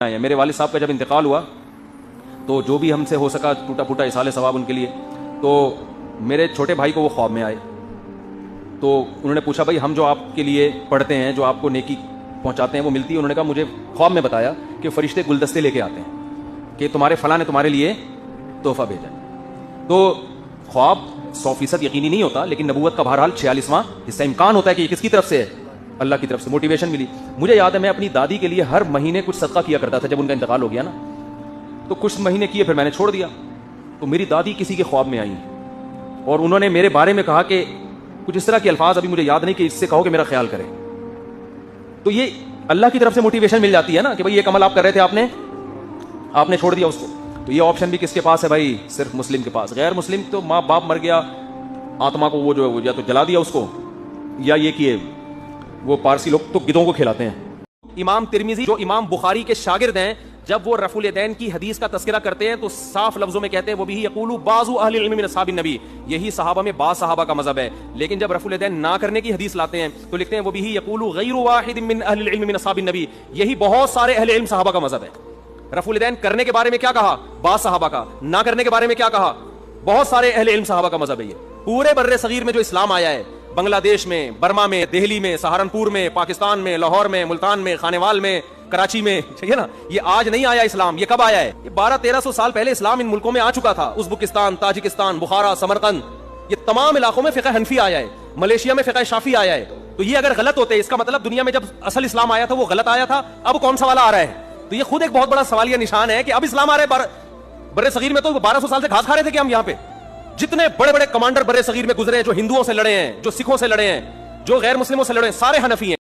میرے والد صاحب کا جب انتقال ہوا تو جو بھی ہم سے ہو سکا ٹوٹا پھوٹا ایصال ثواب ان کے لیے، تو میرے چھوٹے بھائی کو وہ خواب میں آئے تو انہوں نے پوچھا بھائی ہم جو آپ کے لیے پڑھتے ہیں، جو آپ کو نیکی پہنچاتے ہیں، وہ ملتی ہے؟ انہوں نے کہا مجھے خواب میں بتایا کہ فرشتے گلدستے لے کے آتے ہیں کہ تمہارے فلاں نے تمہارے لیے تحفہ بھیجا ہے۔ تو خواب 100% یقینی نہیں ہوتا، لیکن نبوت کا بہرحال 46واں حصہ امکان ہوتا ہے کہ یہ کس کی طرف سے ہے؟ اللہ کی طرف سے۔ موٹیویشن ملی۔ مجھے یاد ہے میں اپنی دادی کے لیے ہر مہینے کچھ صدقہ کیا کرتا تھا جب ان کا انتقال ہو گیا نا، تو کچھ مہینے کیے پھر میں نے چھوڑ دیا۔ تو میری دادی کسی کے خواب میں آئی اور انہوں نے میرے بارے میں کہا کہ کچھ اس طرح کے الفاظ ابھی مجھے یاد نہیں کہ اس سے کہو کہ میرا خیال کرے۔ تو یہ اللہ کی طرف سے موٹیویشن مل جاتی ہے نا کہ بھائی ایک عمل آپ کر رہے تھے، آپ نے چھوڑ دیا اس کو۔ تو یہ آپشن بھی کس کے پاس ہے بھائی؟ صرف مسلم کے پاس۔ غیر مسلم تو ماں باپ مر گیا، آتما کو وہ جو یا تو جلا دیا اس کو، یا یہ کہ وہ پارسی لوگ تو گدھوں کو کھلاتے ہیں۔ امام ترمذی جو امام بخاری کے شاگرد ہیں، جب وہ رفع الیدین کی حدیث کا تذکرہ کرتے ہیں تو صاف لفظوں میں کہتے ہیں وہ بھی یقول بعض اہل العلم من اصحاب النبی، یہی صحابہ میں بعض صحابہ کا مذہب ہے۔ لیکن جب رفع الیدین نہ کرنے کی حدیث لاتے ہیں تو لکھتے ہیں وہ بھی یقول غیر واحد من اہل العلم من اصحاب النبی، یہی بہت سارے اہل علم صحابہ کا مذہب ہے۔ رفع الیدین کرنے کے بارے میں کیا کہا؟ بعض صحابہ کا۔ نہ کرنے کے بارے میں کیا کہا؟ بہت سارے اہل علم صحابہ کا مذہب ہے۔ یہ پورے بر صغیر میں جو اسلام آیا ہے، بنگلہ دیش میں، برما میں، دہلی میں، سہارنپور میں، پاکستان میں، لاہور میں، ملتان میں، خانیوال میں، کراچی میں، ٹھیک ہے نا، یہ آج نہیں آیا اسلام۔ یہ کب آیا ہے؟ یہ 1200-1300 سال پہلے اسلام ان ملکوں میں آ چکا تھا۔ ازبکستان، تاجکستان، بخارا، سمرقند، یہ تمام علاقوں میں فقہ حنفی آیا ہے۔ ملیشیا میں فقہ شافعی آیا ہے۔ تو یہ اگر غلط ہوتے، اس کا مطلب دنیا میں جب اصل اسلام آیا تھا وہ غلط آیا تھا، اب کون سا والا آ رہا ہے؟ تو یہ خود ایک بہت بڑا سوالیہ نشان ہے کہ اب اسلام آ رہا ہے۔ بر صغیر میں تو 1200 سال سے گھاس کھا رہے تھے کہ ہم یہاں پہ جتنے بڑے بڑے کمانڈر بر صغیر میں گزرے ہیں، جو ہندوؤں سے لڑے ہیں، جو سکھوں سے لڑے ہیں، جو غیر مسلموں سے لڑے ہیں، سارے حنفی ہیں۔